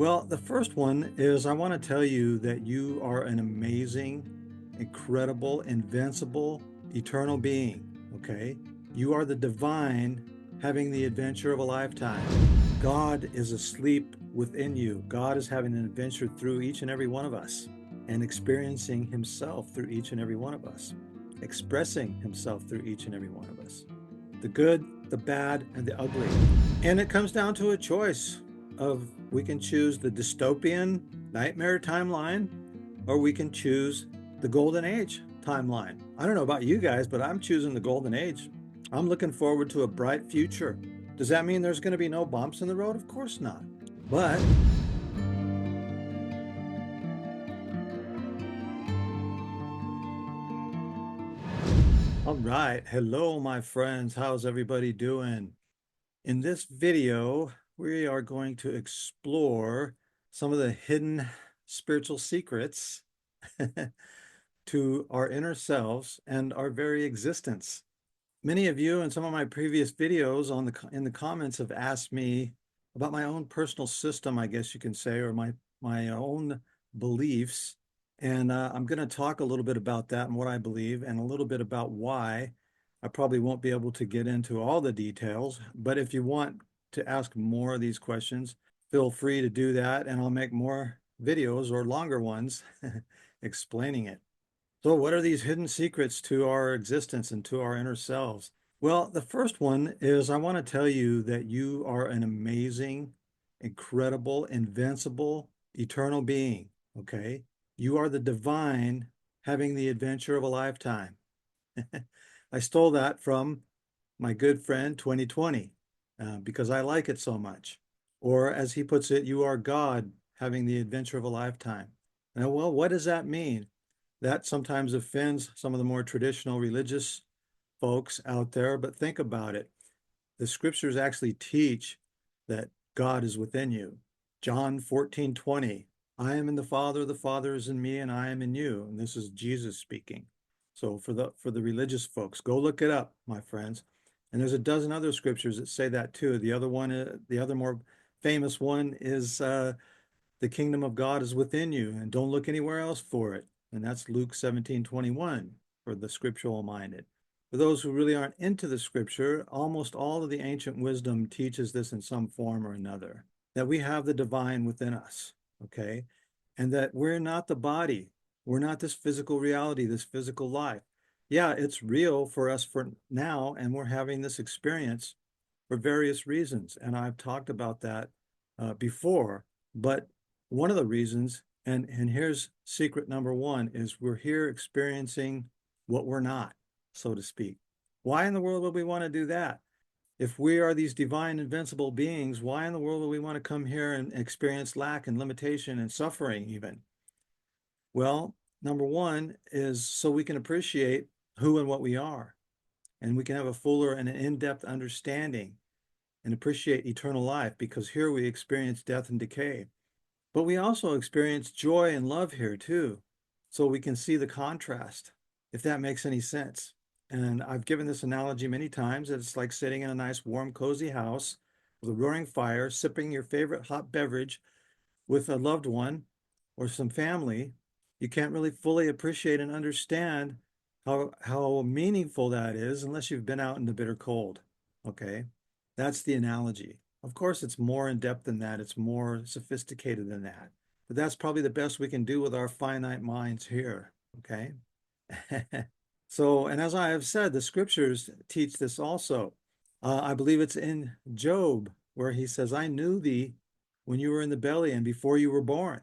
Well, the first one is I want to tell you that you are an amazing, incredible, invincible, eternal being, okay? You are the divine having the adventure of a lifetime. God is asleep within you. God is having an adventure through each and every one of us and experiencing himself through each and every one of us, expressing himself through each and every one of us. The good, the bad, and the ugly. And it comes down to a choice of we can choose the dystopian nightmare timeline or we can choose the golden age timeline. I don't know about you guys, but I'm choosing the golden age. I'm looking forward to a bright future. Does that mean there's going to be no bumps in the road? Of course not. But all right. Hello, my friends. How's everybody doing? In this video, we are going to explore some of the hidden spiritual secrets to our inner selves and our very existence. Many of you in some of my previous videos in the comments have asked me about my own personal system, I guess you can say, or my own beliefs. And I'm going to talk a little bit about that and what I believe, and a little bit about why. I probably won't be able to get into all the details, but if you want to ask more of these questions, feel free to do that, and I'll make more videos or longer ones explaining it. So, what are these hidden secrets to our existence and to our inner selves? Well, the first one is I want to tell you that you are an amazing, incredible, invincible, eternal being. Okay. You are the divine having the adventure of a lifetime. I stole that from my good friend 2020 because I like it so much. Or as he puts it, you are God having the adventure of a lifetime. Now, well, what does that mean? That sometimes offends some of the more traditional religious folks out there, but think about it. The scriptures actually teach that God is within you. John 14:20, I am in the Father is in me, and I am in you. And this is Jesus speaking. So for the religious folks, go look it up, my friends. And there's a dozen other scriptures that say that too. The other more famous one is the kingdom of God is within you, and don't look anywhere else for it. And that's Luke 17:21 for the scriptural minded. For those who really aren't into the scripture, almost all of the ancient wisdom teaches this in some form or another, that we have the divine within us, okay? And that we're not the body. We're not this physical reality, this physical life. Yeah, it's real for us for now, and we're having this experience for various reasons. And I've talked about that before, but one of the reasons, and here's secret number one, is we're here experiencing what we're not, so to speak. Why in the world would we want to do that? If we are these divine, invincible beings, why in the world would we want to come here and experience lack and limitation and suffering even? Well, number one is so we can appreciate who and what we are, and we can have a fuller and an in-depth understanding and appreciate eternal life, because here we experience death and decay. But we also experience joy and love here too. So we can see the contrast, if that makes any sense. And I've given this analogy many times. It's like sitting in a nice, warm, cozy house with a roaring fire, sipping your favorite hot beverage with a loved one or some family. You can't really fully appreciate and understand how meaningful that is unless you've been out in the bitter cold. Okay. That's the analogy. Of course, it's more in depth than that. It's more sophisticated than that. But that's probably the best we can do with our finite minds here. Okay. So, and as I have said, the scriptures teach this also. I believe it's in Job where he says, I knew thee when you were in the belly and before you were born,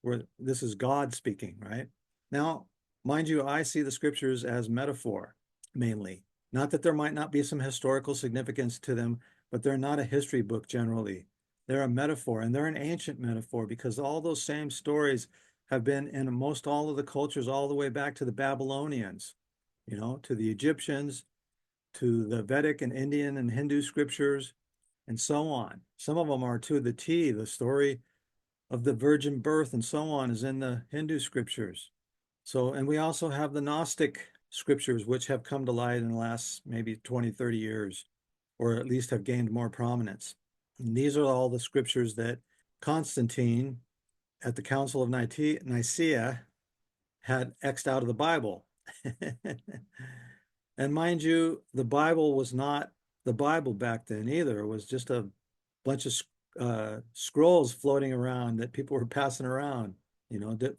where this is God speaking, right? Now, mind you, I see the scriptures as metaphor mainly. Not that there might not be some historical significance to them, but they're not a history book generally. They're a metaphor, and they're an ancient metaphor because all those same stories have been in most all of the cultures all the way back to the Babylonians, to the Egyptians, to the Vedic and Indian and Hindu scriptures, and so on. Some of them are to the T. The story of the virgin birth and so on is in the Hindu scriptures. So, and we also have the Gnostic scriptures, which have come to light in the last maybe 20, 30 years, or at least have gained more prominence. And these are all the scriptures that Constantine at the Council of Nicaea had X'd out of the Bible. And mind you, the Bible was not the Bible back then either. It was just a bunch of scrolls floating around that people were passing around,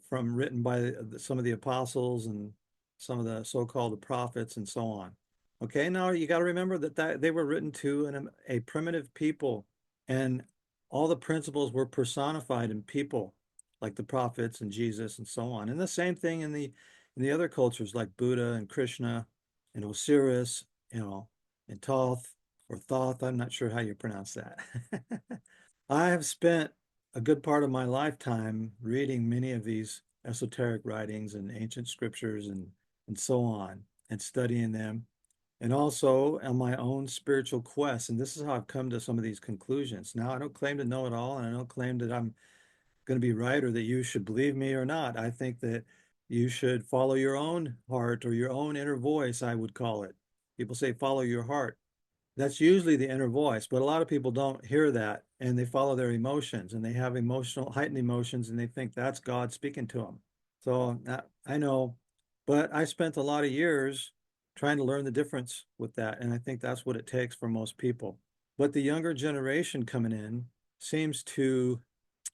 from written by some of the apostles and some of the so-called prophets and so on. Okay, now you got to remember that they were written to a primitive people, and all the principles were personified in people, like the prophets and Jesus and so on. And the same thing in the other cultures like Buddha and Krishna and Osiris, and Thoth or Thoth. I'm not sure how you pronounce that. I have spent a good part of my lifetime reading many of these esoteric writings and ancient scriptures and so on, and studying them, and also on my own spiritual quest. And this is how I've come to some of these conclusions. Now, I don't claim to know it all, and I don't claim that I'm going to be right or that you should believe me or not. I think that you should follow your own heart or your own inner voice, I would call it. People say follow your heart. That's usually the inner voice, but a lot of people don't hear that and they follow their emotions and they have heightened emotions and they think that's God speaking to them. So I know, but I spent a lot of years trying to learn the difference with that. And I think that's what it takes for most people. But the younger generation coming in seems to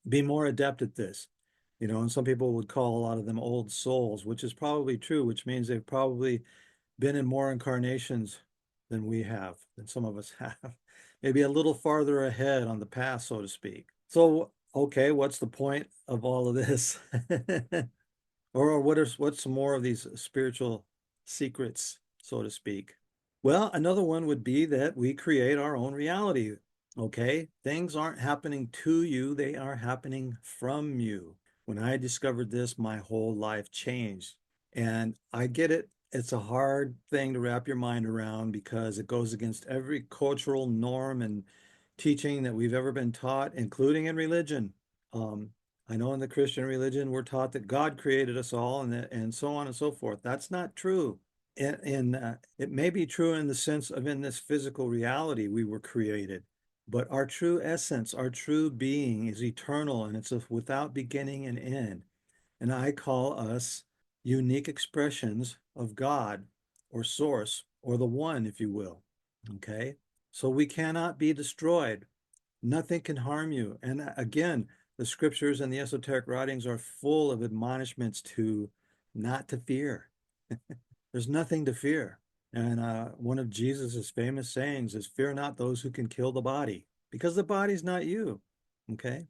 be more adept at this, and some people would call a lot of them old souls, which is probably true, which means they've probably been in more incarnations than we have, than some of us have, maybe a little farther ahead on the path, so to speak. So, okay, what's the point of all of this? Or what's some more of these spiritual secrets, so to speak? Well, another one would be that we create our own reality. Okay, things aren't happening to you, they are happening from you. When I discovered this, my whole life changed. And I get it. It's a hard thing to wrap your mind around because it goes against every cultural norm and teaching that we've ever been taught, including in religion. Um, I know in the Christian religion, we're taught that God created us all and so on and so forth. That's not true. It may be true in the sense of in this physical reality we were created, but our true essence, our true being is eternal and it's without beginning and end. And I call us unique expressions of God or source or the one, if you will. Okay. So we cannot be destroyed. Nothing can harm you. And again, the scriptures and the esoteric writings are full of admonishments to not to fear. There's nothing to fear. And one of Jesus's famous sayings is, "Fear not those who can kill the body," because the body's not you. Okay.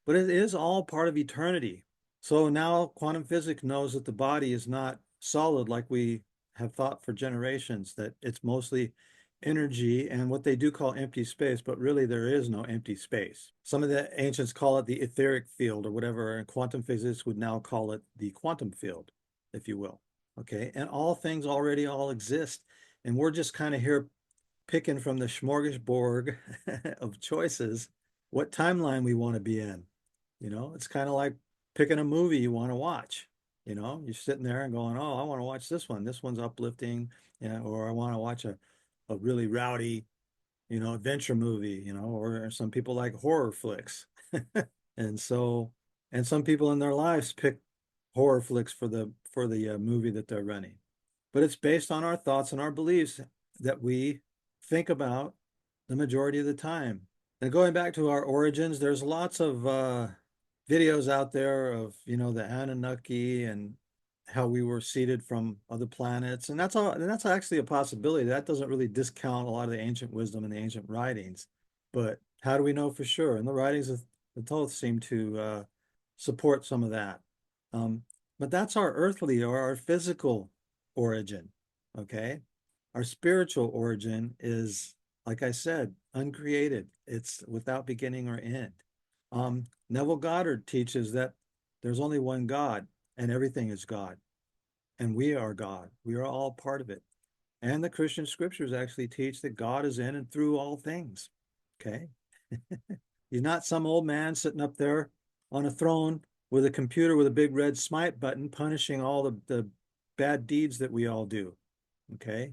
But it is all part of eternity. So now quantum physics knows that the body is not solid like we have thought for generations, that it's mostly energy and what they do call empty space, but really there is no empty space. Some of the ancients call it the etheric field or whatever, and quantum physics would now call it the quantum field, if you will. Okay, and all things already all exist, and we're just kind of here picking from the smorgasbord of choices what timeline we want to be in. It's kind of like picking a movie you want to watch. You're sitting there and going, "Oh, I want to watch this one. This one's uplifting," or I want to watch a really rowdy, adventure movie, or some people like horror flicks. And so, and some people in their lives pick horror flicks for the movie that they're running. But it's based on our thoughts and our beliefs that we think about the majority of the time. And going back to our origins, there's lots of videos out there of, the Anunnaki and how we were seeded from other planets. And that's all, and that's actually a possibility. That doesn't really discount a lot of the ancient wisdom and the ancient writings. But how do we know for sure? And the writings of the Thoth seem to support some of that. Um, but that's our earthly or our physical origin. Okay. Our spiritual origin is, like I said, uncreated. It's without beginning or end. Neville Goddard teaches that there's only one God and everything is God. And we are God. We are all part of it. And the Christian scriptures actually teach that God is in and through all things. Okay. He's not some old man sitting up there on a throne with a computer with a big red smite button punishing all the bad deeds that we all do. Okay.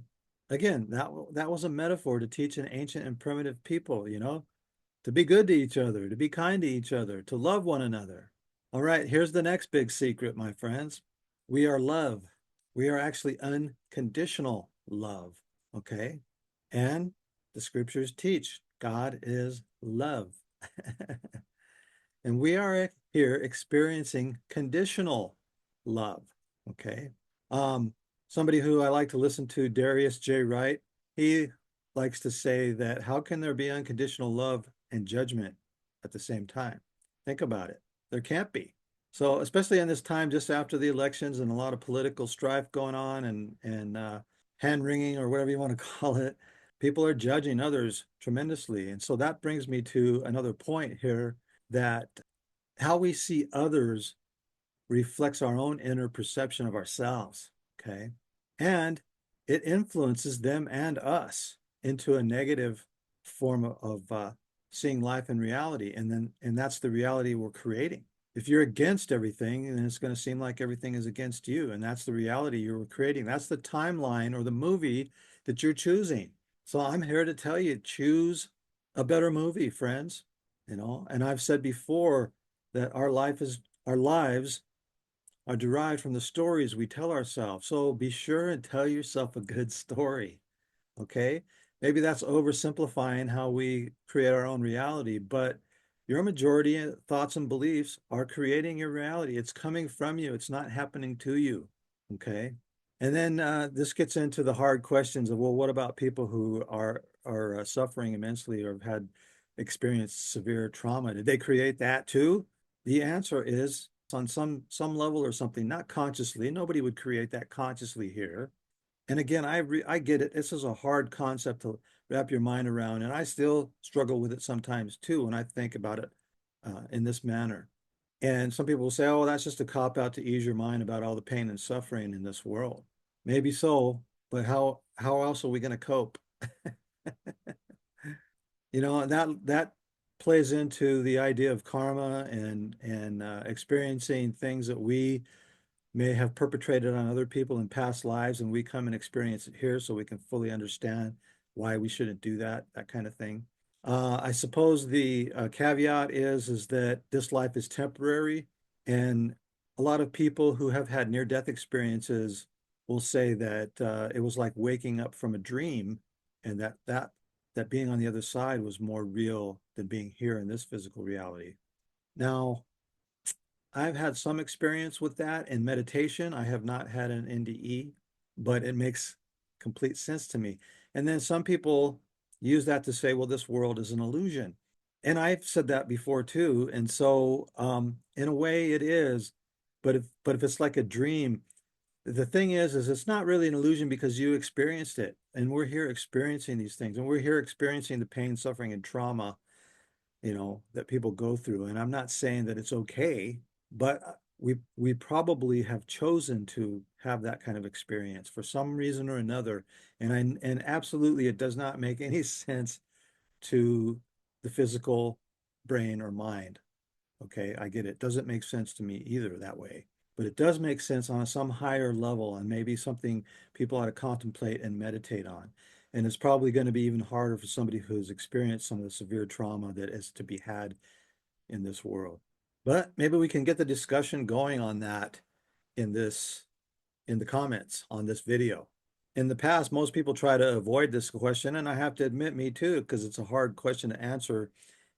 Again, that was a metaphor to teach an ancient and primitive people, to be good to each other, to be kind to each other, to love one another. All right, here's the next big secret, my friends. We are love. We are actually unconditional love. Okay. And the scriptures teach God is love. And we are here experiencing conditional love. Okay. Um, Somebody who I like to listen to, Darius J. Wright, he likes to say that how can there be unconditional love and judgment at the same time? Think about it. There can't be. So, especially in this time just after the elections and a lot of political strife going on and hand wringing or whatever you want to call it, people are judging others tremendously. And so that brings me to another point here that how we see others reflects our own inner perception of ourselves. Okay. And it influences them and us into a negative form of seeing life in reality. And that's the reality we're creating. If you're against everything, then it's going to seem like everything is against you. And that's the reality you're creating. That's the timeline or the movie that you're choosing. So I'm here to tell you, choose a better movie, friends. And I've said before that our lives are derived from the stories we tell ourselves. So be sure and tell yourself a good story. Okay. Maybe that's oversimplifying how we create our own reality, but your majority thoughts and beliefs are creating your reality. It's coming from you, it's not happening to you. Okay. And then this gets into the hard questions of, well, what about people who are suffering immensely or have had experienced severe trauma? Did they create that too? The answer is on some level or something, not consciously. Nobody would create that consciously here. And again, I get it. This is a hard concept to wrap your mind around, and I still struggle with it sometimes too when I think about it in this manner. And some people will say, "Oh, that's just a cop out to ease your mind about all the pain and suffering in this world." Maybe so, but how else are we going to cope? That plays into the idea of karma and experiencing things that we may have perpetrated on other people in past lives, and we come and experience it here so we can fully understand why we shouldn't do that kind of thing. I suppose the caveat is that this life is temporary, and a lot of people who have had near-death experiences will say that it was like waking up from a dream, and that being on the other side was more real than being here in this physical reality. Now, I've had some experience with that in meditation. I have not had an NDE, but it makes complete sense to me. And then some people use that to say, well, this world is an illusion. And I've said that before too. And so in a way it is, but if it's like a dream, the thing is it's not really an illusion because you experienced it. And we're here experiencing these things, and we're here experiencing the pain, suffering, and trauma that people go through. And I'm not saying that it's okay, but we probably have chosen to have that kind of experience for some reason or another. And absolutely, it does not make any sense to the physical brain or mind. Okay, I get it. It doesn't make sense to me either that way. But it does make sense on some higher level and maybe something people ought to contemplate and meditate on. And it's probably going to be even harder for somebody who's experienced some of the severe trauma that is to be had in this world. But maybe we can get the discussion going on that in this in the comments on this video. In the past, most people try to avoid this question, and I have to admit, me too, because it's a hard question to answer,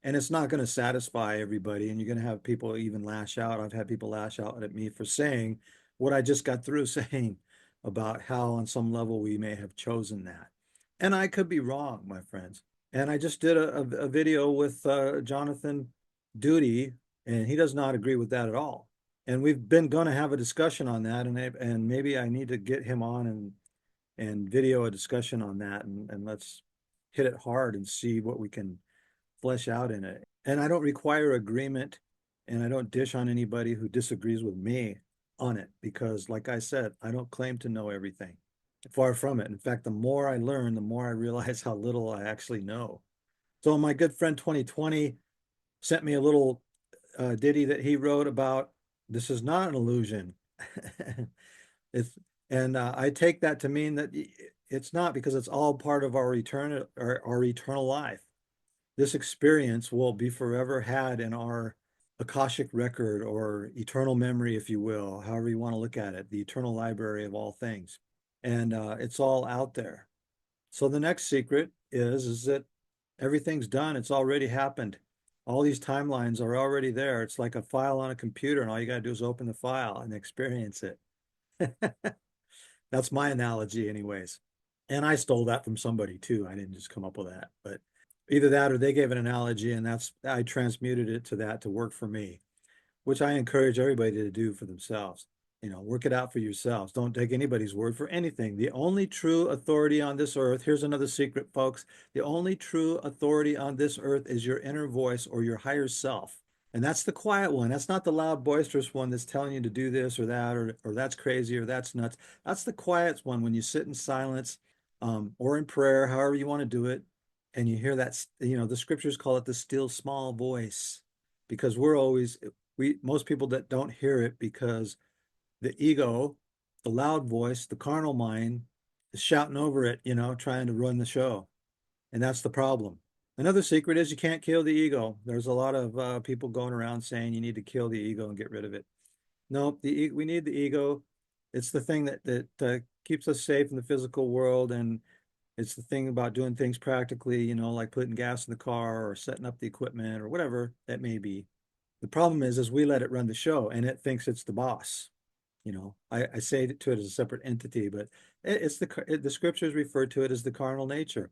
and it's not going to satisfy everybody, and you're going to have people even lash out. I've had people lash out at me for saying what I just got through saying about how on some level we may have chosen that. And I could be wrong, my friends. And I just did a video with Jonathan Duty, and he does not agree with that at all. And we've been going to have a discussion on that, and maybe I need to get him on and video a discussion on that, and let's hit it hard and see what we can flesh out in it. And I don't require agreement, and I don't dish on anybody who disagrees with me on it because, like I said, I don't claim to know everything. Far from it. In fact, the more I learn, the more I realize how little I actually know. So my good friend 2020 sent me a little ditty that he wrote about this is not an illusion. it's and I take that to mean that it's not, because it's all part of our eternal life. this experience will be forever had in our Akashic record or eternal memory, if you will, however you want to look at it, the eternal library of all things. And it's all out there. So the next secret is that everything's done. It's already happened. All these timelines are already there. It's like a file on a computer, and all you got to do is open the file and experience it. That's my analogy, anyways. And I stole that from somebody too. I didn't just come up with that, but either that or they gave an analogy, and that's I transmuted it to that to work for me, which I encourage everybody to do for themselves. Work it out for yourselves. Don't take anybody's word for anything. The only true authority on this earth, here's another secret, folks. The only true authority on this earth is your inner voice or your higher self. And that's the quiet one. That's not the loud, boisterous one that's telling you to do this or that, or that's crazy or that's nuts. That's the quiet one when you sit in silence or in prayer, however you want to do it. And you hear that, the scriptures call it the still small voice, because most people that don't hear it because the ego, the loud voice, the carnal mind is shouting over it, trying to run the show. And that's the problem. Another secret is you can't kill the ego. There's a lot of people going around saying you need to kill the ego and get rid of it. No, we need the ego. It's the thing that keeps us safe in the physical world, and it's the thing about doing things practically, like putting gas in the car or setting up the equipment or whatever that may be. The problem is we let it run the show, and it thinks it's the boss. I say to it as a separate entity, but the scriptures refer to it as the carnal nature,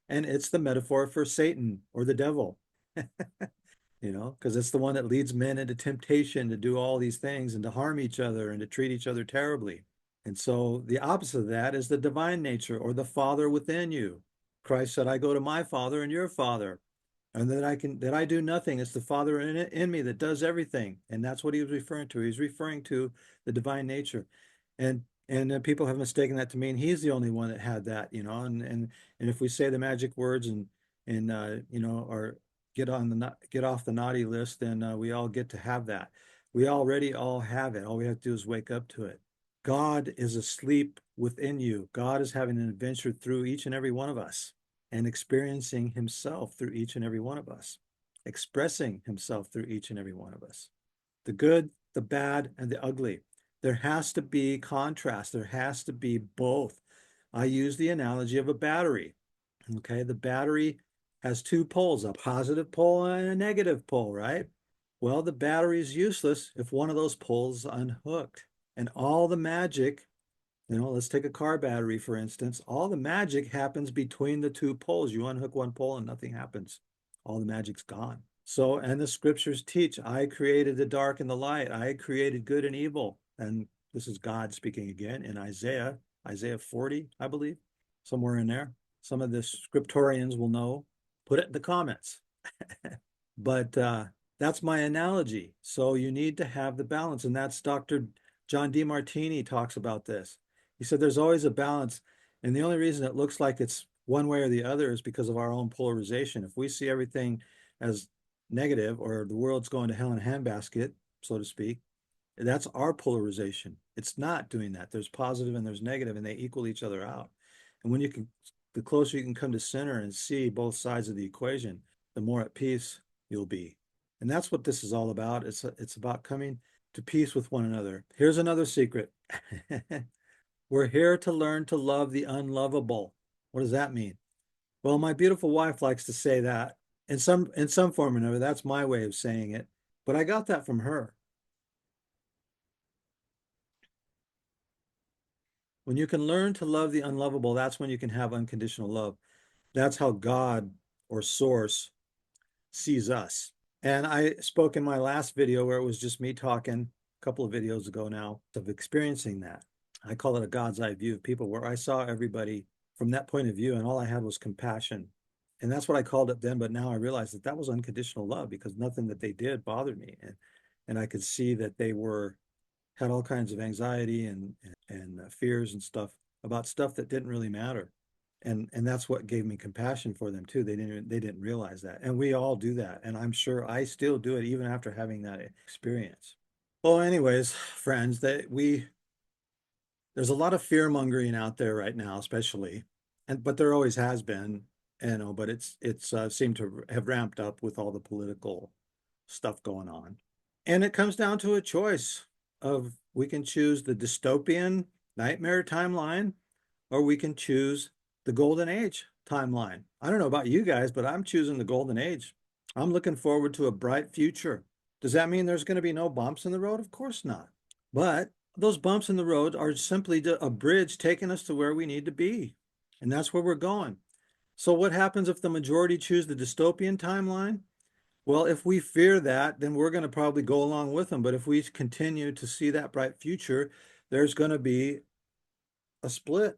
and it's the metaphor for Satan or the devil. Because it's the one that leads men into temptation to do all these things and to harm each other and to treat each other terribly. And so the opposite of that is the divine nature or the Father within you. Christ said, I go to my Father and your Father, and that I do nothing. It's the Father in me that does everything. And that's what he was referring to. He's referring to the divine nature. And people have mistaken that to mean he's the only one that had that, and if we say the magic words and or get off the naughty list, then we all get to have that. We already all have it. All we have to do is wake up to it. God is asleep within you. God is having an adventure through each and every one of us and experiencing himself through each and every one of us, expressing himself through each and every one of us. The good, the bad, and the ugly. There has to be contrast. There has to be both. I use the analogy of a battery. Okay, the battery has two poles, a positive pole and a negative pole, right? Well, the battery is useless if one of those poles is unhooked. And all the magic, let's take a car battery, for instance. All the magic happens between the two poles. You unhook one pole and nothing happens. All the magic's gone. So, and the scriptures teach, I created the dark and the light. I created good and evil. And this is God speaking again in Isaiah 40, I believe, somewhere in there. Some of the scriptorians will know. Put it in the comments. But that's my analogy. So you need to have the balance. And that's Dr. John DeMartini talks about this. He said there's always a balance. And the only reason it looks like it's one way or the other is because of our own polarization. If we see everything as negative or the world's going to hell in a handbasket, so to speak, that's our polarization. It's not doing that. There's positive and there's negative, and they equal each other out. And the closer you can come to center and see both sides of the equation, the more at peace you'll be. And that's what this is all about. It's about coming to peace with one another. Here's another secret. We're here to learn to love the unlovable. What does that mean? Well, my beautiful wife likes to say that in some form or another. That's my way of saying it, but I got that from her. When you can learn to love the unlovable, that's when you can have unconditional love. That's how God or Source sees us. And I spoke in my last video where it was just me talking a couple of videos ago now of experiencing that. I call it a God's eye view of people, where I saw everybody from that point of view and all I had was compassion. And that's what I called it then. But now I realize that was unconditional love, because nothing that they did bothered me. And I could see that they had all kinds of anxiety and fears and stuff about stuff that didn't really matter. And that's what gave me compassion for them too. They didn't realize that. And we all do that. And I'm sure I still do it even after having that experience. Well, anyways, friends, there's a lot of fear mongering out there right now, especially, but there always has been. you know, but it's seemed to have ramped up with all the political stuff going on. And it comes down to a choice of we can choose the dystopian nightmare timeline or we can choose the golden age timeline. I don't know about you guys, but I'm choosing the golden age. I'm looking forward to a bright future. Does that mean there's going to be no bumps in the road? Of course not. But those bumps in the road are simply a bridge taking us to where we need to be. And that's where we're going. So, what happens if the majority choose the dystopian timeline? Well, if we fear that, then we're going to probably go along with them. But if we continue to see that bright future, there's going to be a split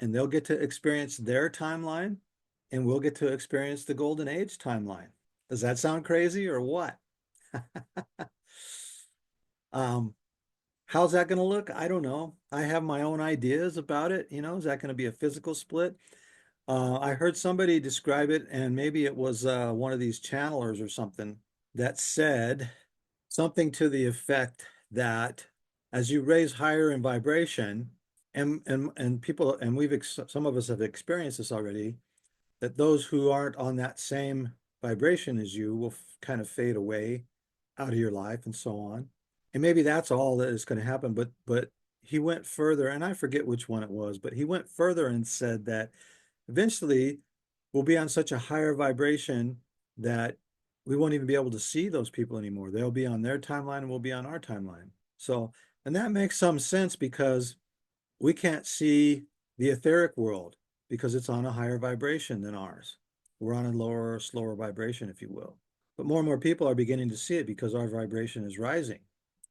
and they'll get to experience their timeline and we'll get to experience the golden age timeline. Does that sound crazy or what? um, how's that going to look? I don't know. I have my own ideas about it. You know, is that going to be a physical split? I heard somebody describe it, and maybe it was one of these channelers or something that said something to the effect that as you raise higher in vibration, and people, and some of us have experienced this already, that those who aren't on that same vibration as you will kind of fade away out of your life and so on. And maybe that's all that is going to happen. But he went further, and I forget which one it was, but he went further and said that eventually we'll be on such a higher vibration that we won't even be able to see those people anymore. They'll be on their timeline and we'll be on our timeline. So, and that makes some sense because we can't see the etheric world because it's on a higher vibration than ours. We're on a lower, slower vibration, if you will. But more and more people are beginning to see it because our vibration is rising.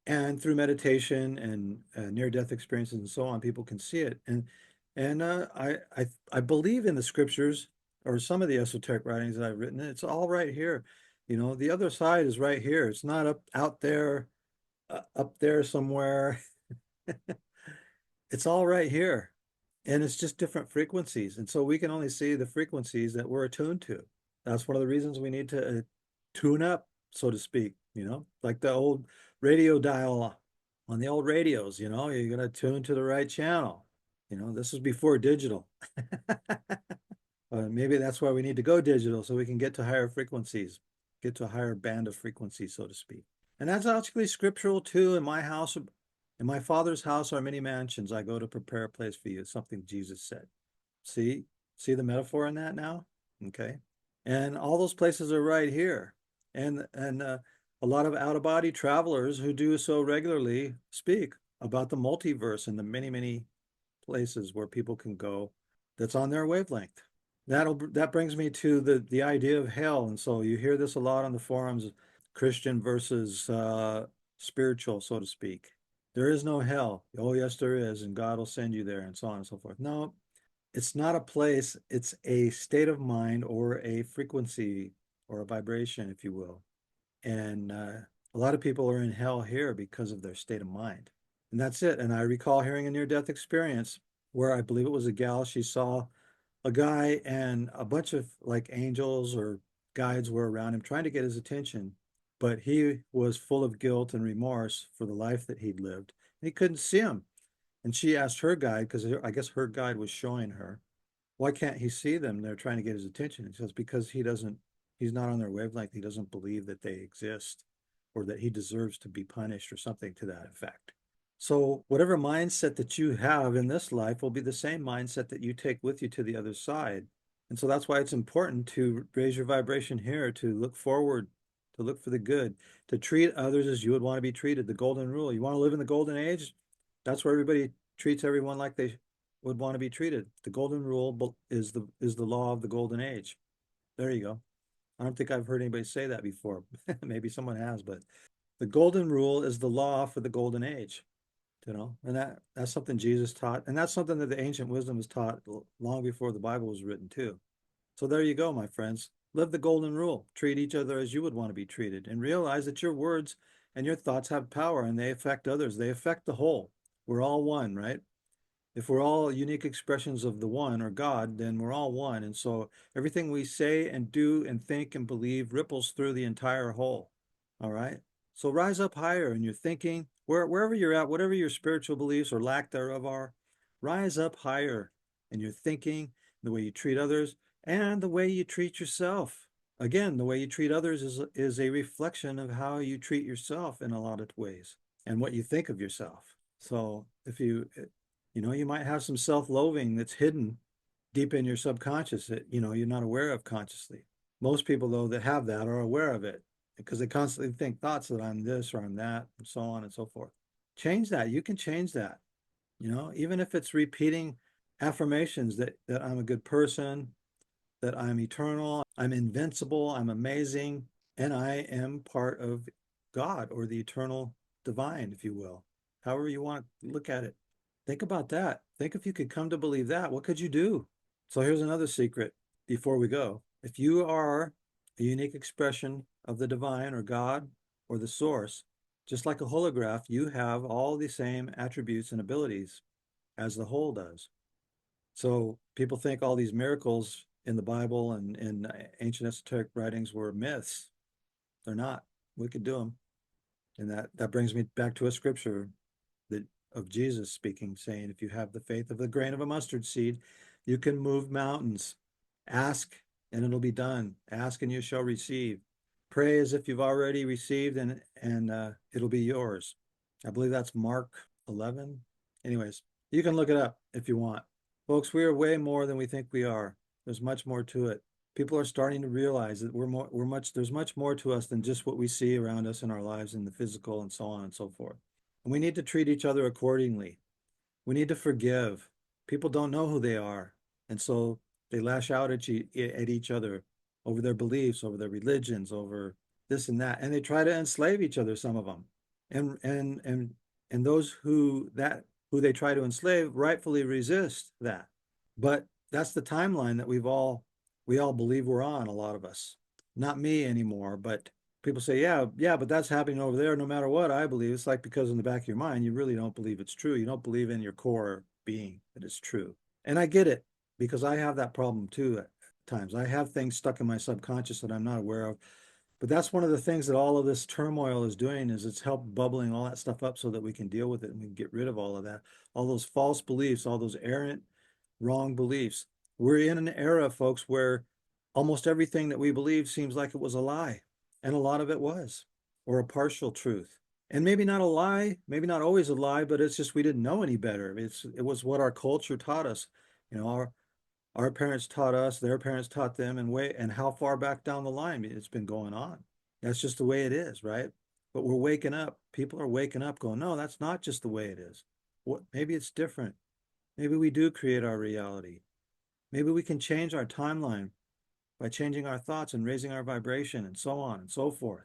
And through meditation and near-death experiences and so on, people can see it. And I believe in the scriptures or some of the esoteric writings that I've written. It's all right here. You know, the other side is right here. It's not up there somewhere. It's all right here. And it's just different frequencies. And so we can only see the frequencies that we're attuned to. That's one of the reasons we need to tune up, so to speak, you know, like the old radio dial on the old radios, you know, you're going to tune to the right channel. You know, this was before digital. Maybe that's why we need to go digital so we can get to higher frequencies, get to a higher band of frequencies, so to speak. And that's actually scriptural too. In my house, in my Father's house are many mansions. I go to prepare a place for you. It's something Jesus said. See, see the metaphor in that now? Okay. And all those places are right here. And a lot of out-of-body travelers who do so regularly speak about the multiverse and the many, many places where people can go that's on their wavelength. That brings me to the idea of hell. And so you hear this a lot on the forums, Christian versus spiritual, so to speak. There is no hell. Oh, yes, there is, and God will send you there, and so on and so forth. No, it's not a place, it's a state of mind or a frequency or a vibration, if you will. And a lot of people are in hell here because of their state of mind. And that's it. And I recall hearing a near-death experience where I believe it was a gal. She saw a guy and a bunch of like angels or guides were around him trying to get his attention, but he was full of guilt and remorse for the life that he'd lived. And he couldn't see him. And she asked her guide, because I guess her guide was showing her, why can't he see them? They're trying to get his attention. He says, because he's not on their wavelength. He doesn't believe that they exist or that he deserves to be punished or something to that effect. So, whatever mindset that you have in this life will be the same mindset that you take with you to the other side. And so that's why it's important to raise your vibration here, to look forward, to look for the good, to treat others as you would want to be treated. The golden rule. You want to live in the golden age? That's where everybody treats everyone like they would want to be treated. The golden rule is the law of the golden age. There you go. I don't think I've heard anybody say that before. Maybe someone has, but the golden rule is the law for the golden age, you know, and that's something Jesus taught, and that's something that the ancient wisdom was taught long before the Bible was written too. So there you go, my friends. Live the golden rule. Treat each other as you would want to be treated, and realize that your words and your thoughts have power and they affect others. They affect the whole. We're all one, right? If we're all unique expressions of the one or God, then we're all one. And so everything we say and do and think and believe ripples through the entire whole. All right. So rise up higher in your thinking, wherever you're at, whatever your spiritual beliefs or lack thereof are, rise up higher in your thinking, the way you treat others, and the way you treat yourself. Again, the way you treat others is a reflection of how you treat yourself in a lot of ways and what you think of yourself. So if you might have some self-loathing that's hidden deep in your subconscious that, you're not aware of consciously. Most people, though, that have that are aware of it because they constantly think thoughts that I'm this or I'm that, and so on and so forth. Change that. You can change that, even if it's repeating affirmations that I'm a good person, that I'm eternal, I'm invincible, I'm amazing, and I am part of God or the eternal divine, if you will. However you want to look at it. Think about that. Think if you could come to believe that, what could you do? So here's another secret before we go. If you are a unique expression of the divine or God or the source, just like a holograph, you have all the same attributes and abilities as the whole does. So people think all these miracles in the Bible and in ancient esoteric writings were myths. They're not. We could do them. And that brings me back to a scripture that of Jesus speaking, saying, if you have the faith of the grain of a mustard seed, you can move mountains. Ask and it'll be done. Ask and you shall receive. Pray as if you've already received and it'll be yours. I believe that's Mark 11. Anyways, you can look it up if you want. Folks, we are way more than we think we are. There's much more to it. People are starting to realize that there's much more to us than just what we see around us in our lives in the physical and so on and so forth. And we need to treat each other accordingly. We need to forgive. People don't know who they are. And so they lash out at each other over their beliefs, over their religions, over this and that. And they try to enslave each other, some of them. And those who they try to enslave rightfully resist that. But that's the timeline that we all believe we're on, a lot of us. Not me anymore, but people say, yeah, but that's happening over there no matter what I believe. It's like because in the back of your mind, you really don't believe it's true. You don't believe in your core being that it's true. And I get it because I have that problem too at times. I have things stuck in my subconscious that I'm not aware of. But that's one of the things that all of this turmoil is doing is it's helped bubbling all that stuff up so that we can deal with it and we can get rid of all of that, all those false beliefs, all those errant, wrong beliefs. We're in an era, folks, where almost everything that we believe seems like it was a lie. And a lot of it was, or a partial truth. And maybe not a lie, maybe not always a lie, but it's just we didn't know any better. It was what our culture taught us. Our parents taught us, their parents taught them, and how far back down the line it's been going on. That's just the way it is, right? But we're waking up. People are waking up going, no, that's not just the way it is. Maybe it's different. Maybe we do create our reality. Maybe we can change our timeline by changing our thoughts and raising our vibration and so on and so forth.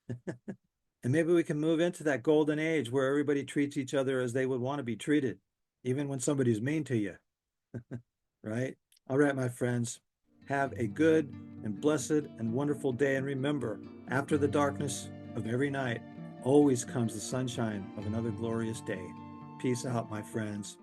And maybe we can move into that golden age where everybody treats each other as they would want to be treated, even when somebody's mean to you. Right? All right, my friends, have a good and blessed and wonderful day. And remember, after the darkness of every night, always comes the sunshine of another glorious day. Peace out, my friends.